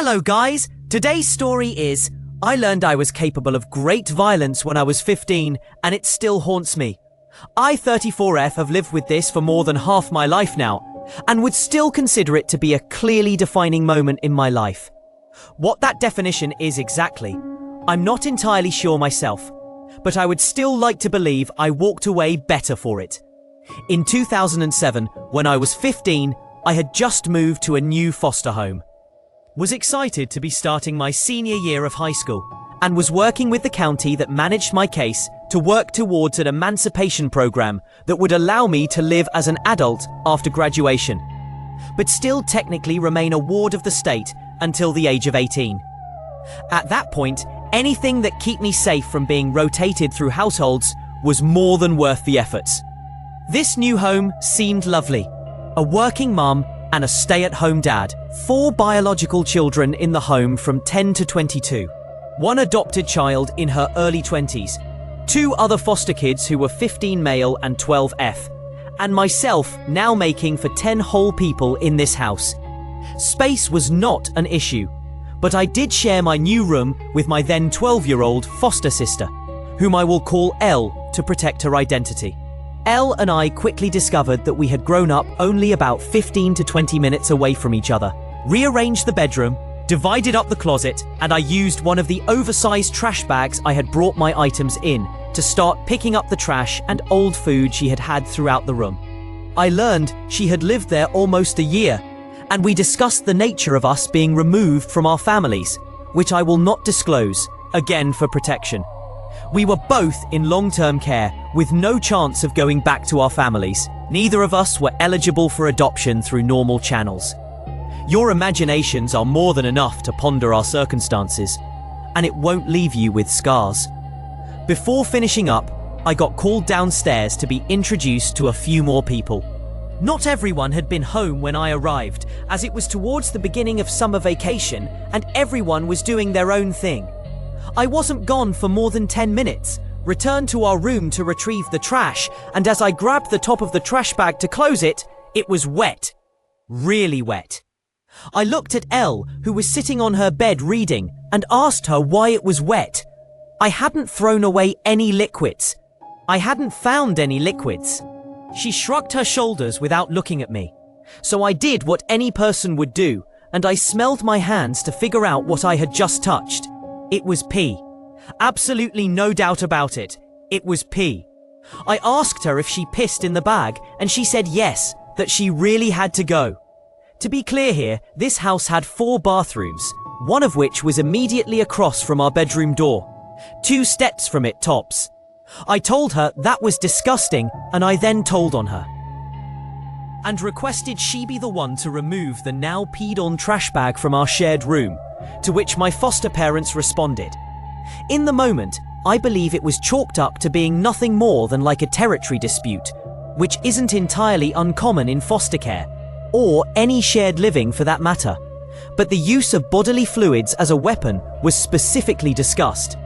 Hello guys, today's story is, I learned I was capable of great violence when I was 15 and it still haunts me. I, 34F, have lived with this for more than half my life now and would still consider it to be a clearly defining moment in my life. What that definition is exactly, I'm not entirely sure myself, but I would still like to believe I walked away better for it. In 2007, when I was 15, I had just moved to a new foster home. Was excited to be starting my senior year of high school and was working with the county that managed my case to work towards an emancipation program that would allow me to live as an adult after graduation, but still technically remain a ward of the state until the age of 18. At that point, anything that kept me safe from being rotated through households was more than worth the efforts. This new home seemed lovely. A working mum and a stay-at-home dad, 4 biological children in the home from 10 to 22, 1 adopted child in her early 20s, 2 other foster kids who were 15 male and 12 F, and myself now making for 10 whole people in this house. Space was not an issue, but I did share my new room with my then 12-year-old foster sister, whom I will call Elle to protect her identity. Elle and I quickly discovered that we had grown up only about 15 to 20 minutes away from each other, rearranged the bedroom, divided up the closet, and I used one of the oversized trash bags I had brought my items in to start picking up the trash and old food she had had throughout the room. I learned she had lived there almost a year, and we discussed the nature of us being removed from our families, which I will not disclose, again for protection. We were both in long-term care with no chance of going back to our families. Neither of us were eligible for adoption through normal channels. Your imaginations are more than enough to ponder our circumstances, and it won't leave you with scars. Before finishing up, I got called downstairs to be introduced to a few more people. Not everyone had been home when I arrived, as it was towards the beginning of summer vacation and everyone was doing their own thing. I wasn't gone for more than 10 minutes, returned to our room to retrieve the trash, and as I grabbed the top of the trash bag to close it, it was wet. Really wet. I looked at Elle, who was sitting on her bed reading, and asked her why it was wet. I hadn't thrown away any liquids. I hadn't found any liquids. She shrugged her shoulders without looking at me. So I did what any person would do, and I smelled my hands to figure out what I had just touched. It was pee. Absolutely no doubt about it. It was pee. I asked her if she pissed in the bag, and she said yes, that she really had to go. To be clear here, this house had 4 bathrooms, one of which was immediately across from our bedroom door. 2 steps from it tops. I told her that was disgusting, and I then told on her and requested she be the one to remove the now peed-on trash bag from our shared room, to which my foster parents responded. In the moment, I believe it was chalked up to being nothing more than like a territory dispute, which isn't entirely uncommon in foster care, or any shared living for that matter. But the use of bodily fluids as a weapon was specifically discussed.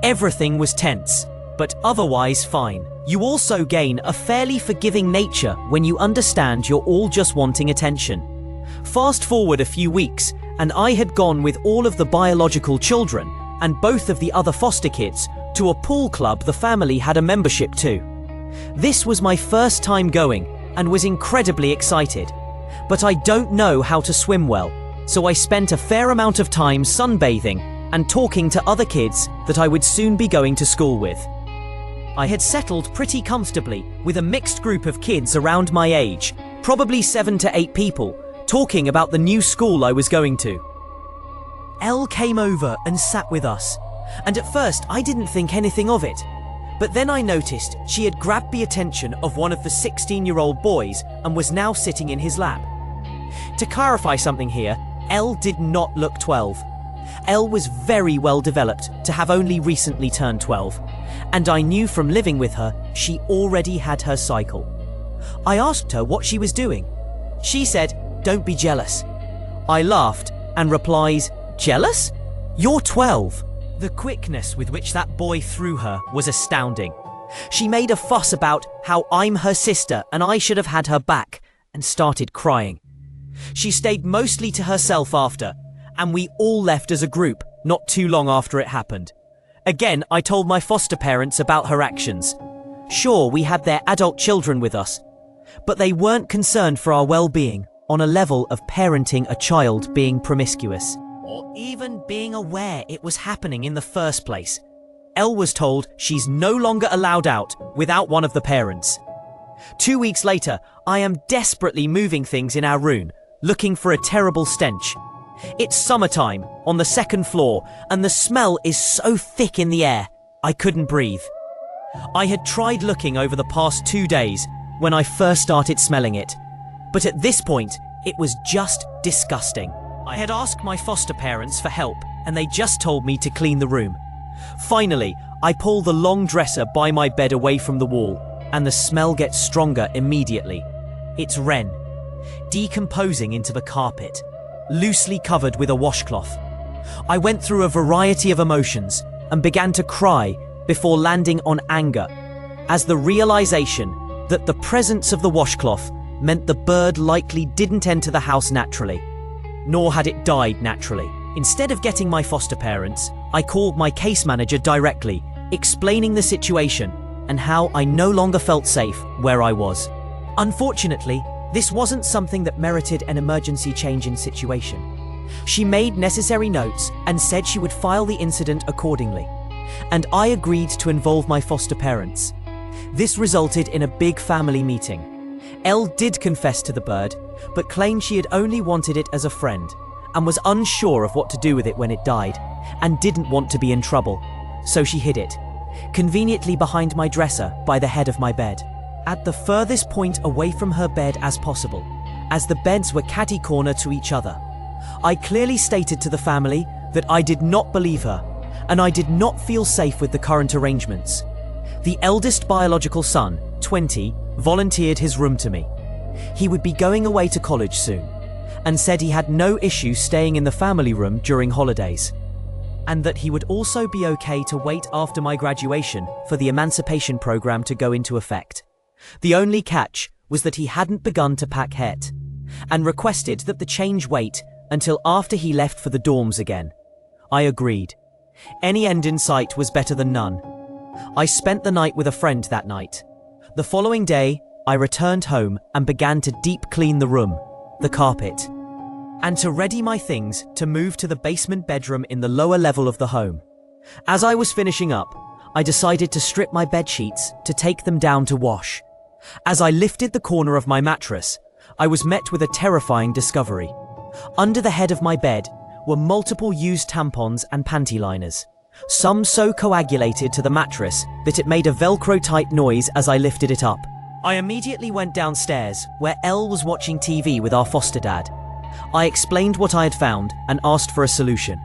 Everything was tense, but otherwise fine. You also gain a fairly forgiving nature when you understand you're all just wanting attention. Fast forward a few weeks, and I had gone with all of the biological children and both of the other foster kids to a pool club the family had a membership to. This was my first time going and was incredibly excited, but I don't know how to swim well, so I spent a fair amount of time sunbathing and talking to other kids that I would soon be going to school with. I had settled pretty comfortably with a mixed group of kids around my age, probably 7 to 8 people, talking about the new school I was going to. Elle came over and sat with us, and at first I didn't think anything of it, but then I noticed she had grabbed the attention of one of the 16-year-old boys and was now sitting in his lap. To clarify something here, Elle did not look 12. Elle was very well developed to have only recently turned 12, and I knew from living with her she already had her cycle. I asked her what she was doing. She said, "Don't be jealous." I laughed and replies, "Jealous? You're 12." The quickness with which that boy threw her was astounding. She made a fuss about how I'm her sister and I should have had her back, and started crying. She stayed mostly to herself after, and we all left as a group not too long after it happened. Again, I told my foster parents about her actions. Sure, we had their adult children with us, but they weren't concerned for our well-being on a level of parenting a child being promiscuous, or even being aware it was happening in the first place. Elle was told she's no longer allowed out without one of the parents. 2 weeks later, I am desperately moving things in our room, looking for a terrible stench. It's summertime on the second floor, and the smell is so thick in the air, I couldn't breathe. I had tried looking over the past 2 days when I first started smelling it, but at this point, it was just disgusting. I had asked my foster parents for help, and they just told me to clean the room. Finally, I pull the long dresser by my bed away from the wall, and the smell gets stronger immediately. It's Ren, decomposing into the carpet, loosely covered with a washcloth. I went through a variety of emotions and began to cry before landing on anger, as the realization that the presence of the washcloth meant the bird likely didn't enter the house naturally, nor had it died naturally. Instead of getting my foster parents, I called my case manager directly, explaining the situation and how I no longer felt safe where I was. Unfortunately, this wasn't something that merited an emergency change in situation. She made necessary notes and said she would file the incident accordingly, and I agreed to involve my foster parents. This resulted in a big family meeting. Elle did confess to the bird, but claimed she had only wanted it as a friend and was unsure of what to do with it when it died, and didn't want to be in trouble, so she hid it, conveniently behind my dresser by the head of my bed, at the furthest point away from her bed as possible, as the beds were catty-corner to each other. I clearly stated to the family that I did not believe her, and I did not feel safe with the current arrangements. The eldest biological son, 20, volunteered his room to me. He would be going away to college soon, and said he had no issue staying in the family room during holidays, and that he would also be okay to wait after my graduation for the emancipation program to go into effect. The only catch was that he hadn't begun to pack het, and requested that the change wait until after he left for the dorms again. I agreed. Any end in sight was better than none. I spent the night with a friend that night. The following day, I returned home and began to deep clean the room, the carpet, and to ready my things to move to the basement bedroom in the lower level of the home. As I was finishing up, I decided to strip my bed sheets to take them down to wash. As I lifted the corner of my mattress, I was met with a terrifying discovery. Under the head of my bed were multiple used tampons and panty liners, some so coagulated to the mattress that it made a Velcro-type noise as I lifted it up. I immediately went downstairs, where Elle was watching TV with our foster dad. I explained what I had found and asked for a solution.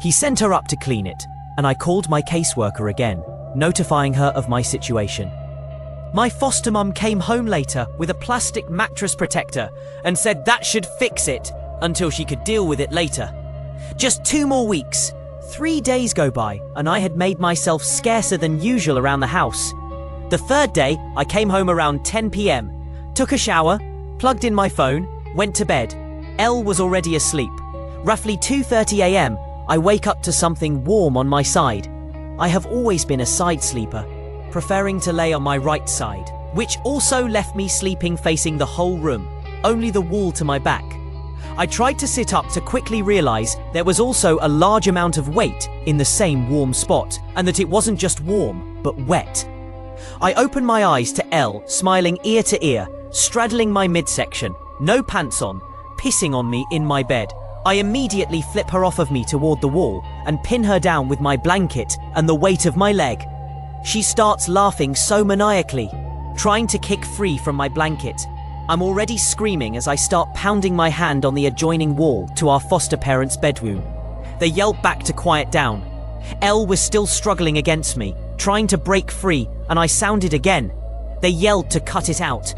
He sent her up to clean it, and I called my caseworker again, notifying her of my situation. My foster mum came home later with a plastic mattress protector and said that should fix it until she could deal with it later. Just 2 more weeks. 3 days go by, and I had made myself scarcer than usual around the house. The third day, I came home around 10 p.m, took a shower, plugged in my phone, went to bed. Elle was already asleep. Roughly 2:30 a.m, I wake up to something warm on my side. I have always been a side sleeper, preferring to lay on my right side, which also left me sleeping facing the whole room, only the wall to my back. I tried to sit up to quickly realize there was also a large amount of weight in the same warm spot, and that it wasn't just warm, but wet. I opened my eyes to Elle, smiling ear to ear, straddling my midsection, no pants on, pissing on me in my bed. I immediately flip her off of me toward the wall and pin her down with my blanket and the weight of my leg. She starts laughing so maniacally, trying to kick free from my blanket. I'm already screaming as I start pounding my hand on the adjoining wall to our foster parents' bedroom. They yelled back to quiet down. Elle was still struggling against me, trying to break free, and I sounded again. They yelled to cut it out.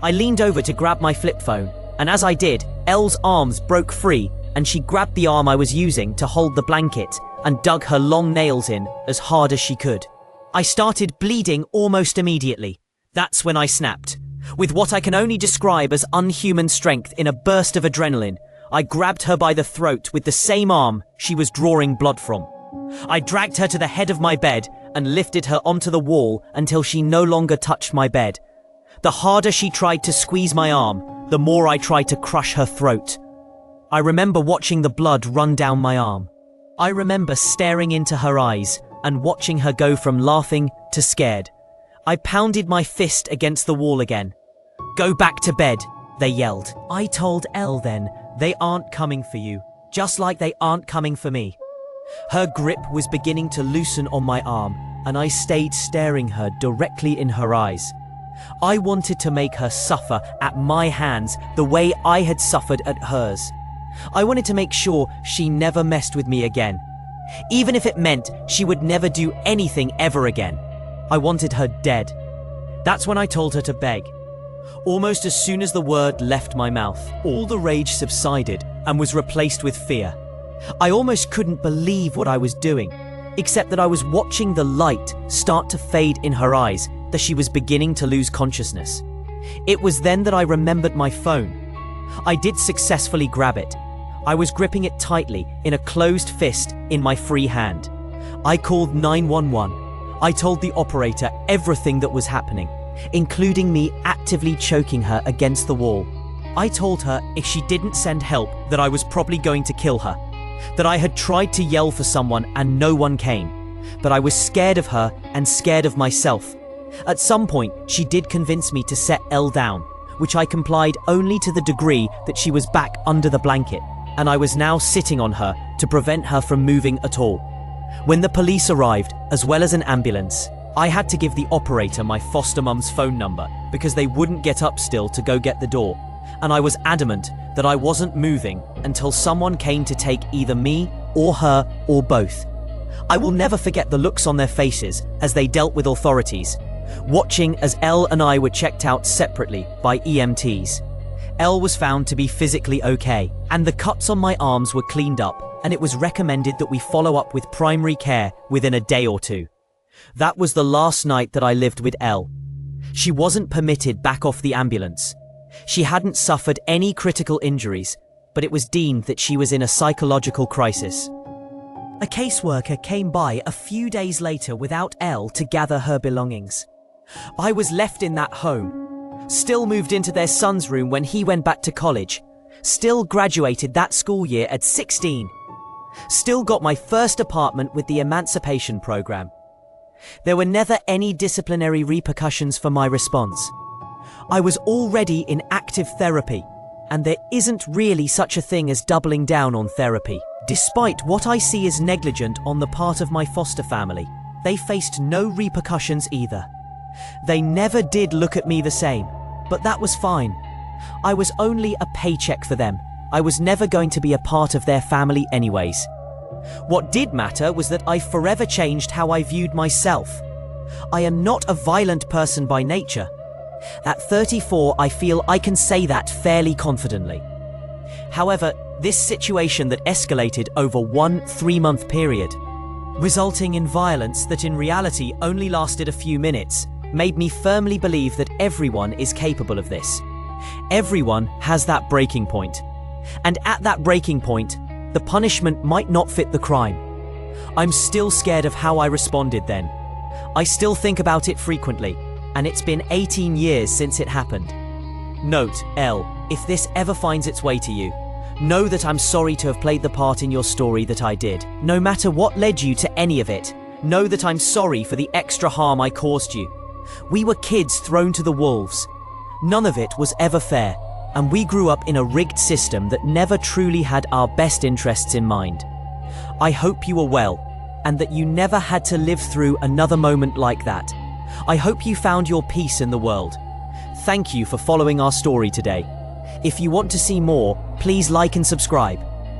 I leaned over to grab my flip phone, and as I did, Elle's arms broke free, and she grabbed the arm I was using to hold the blanket and dug her long nails in as hard as she could. I started bleeding almost immediately. That's when I snapped. With what I can only describe as unhuman strength in a burst of adrenaline, I grabbed her by the throat with the same arm she was drawing blood from. I dragged her to the head of my bed and lifted her onto the wall until she no longer touched my bed. The harder she tried to squeeze my arm, the more I tried to crush her throat. I remember watching the blood run down my arm. I remember staring into her eyes and watching her go from laughing to scared. I pounded my fist against the wall again. "Go back to bed," they yelled. I told Elle then, "They aren't coming for you, just like they aren't coming for me." Her grip was beginning to loosen on my arm, and I stayed staring her directly in her eyes. I wanted to make her suffer at my hands the way I had suffered at hers. I wanted to make sure she never messed with me again, even if it meant she would never do anything ever again. I wanted her dead. That's when I told her to beg. Almost as soon as the word left my mouth, all the rage subsided and was replaced with fear. I almost couldn't believe what I was doing, except that I was watching the light start to fade in her eyes, that she was beginning to lose consciousness. It was then that I remembered my phone. I did successfully grab it. I was gripping it tightly in a closed fist in my free hand. I called 911. I told the operator everything that was happening, including me actively choking her against the wall. I told her if she didn't send help that I was probably going to kill her, that I had tried to yell for someone and no one came, that I was scared of her and scared of myself. At some point, she did convince me to set Elle down, which I complied only to the degree that she was back under the blanket, and I was now sitting on her to prevent her from moving at all. When the police arrived, as well as an ambulance, I had to give the operator my foster mum's phone number because they wouldn't get up still to go get the door, and I was adamant that I wasn't moving until someone came to take either me or her or both. I will never forget the looks on their faces as they dealt with authorities, watching as Elle and I were checked out separately by EMTs. Elle was found to be physically okay, and the cuts on my arms were cleaned up, and it was recommended that we follow up with primary care within a day or two. That was the last night that I lived with Elle. She wasn't permitted back off the ambulance. She hadn't suffered any critical injuries, but it was deemed that she was in a psychological crisis. A caseworker came by a few days later without Elle to gather her belongings. I was left in that home, still moved into their son's room when he went back to college, still graduated that school year at 16, still got my first apartment with the emancipation program. There were never any disciplinary repercussions for my response. I was already in active therapy, and there isn't really such a thing as doubling down on therapy. Despite what I see as negligent on the part of my foster family, they faced no repercussions either. They never did look at me the same, but that was fine. I was only a paycheck for them. I was never going to be a part of their family anyways. What did matter was that I forever changed how I viewed myself. I am not a violent person by nature. At 34, I feel I can say that fairly confidently. However, this situation that escalated over one 3-month period, resulting in violence that in reality only lasted a few minutes, made me firmly believe that everyone is capable of this. Everyone has that breaking point. And at that breaking point, the punishment might not fit the crime. I'm still scared of how I responded then. I still think about it frequently, and it's been 18 years since it happened. Note, Elle, if this ever finds its way to you, know that I'm sorry to have played the part in your story that I did. No matter what led you to any of it, know that I'm sorry for the extra harm I caused you. We were kids thrown to the wolves. None of it was ever fair, and we grew up in a rigged system that never truly had our best interests in mind. I hope you are well, and that you never had to live through another moment like that. I hope you found your peace in the world. Thank you for following our story today. If you want to see more, please like and subscribe.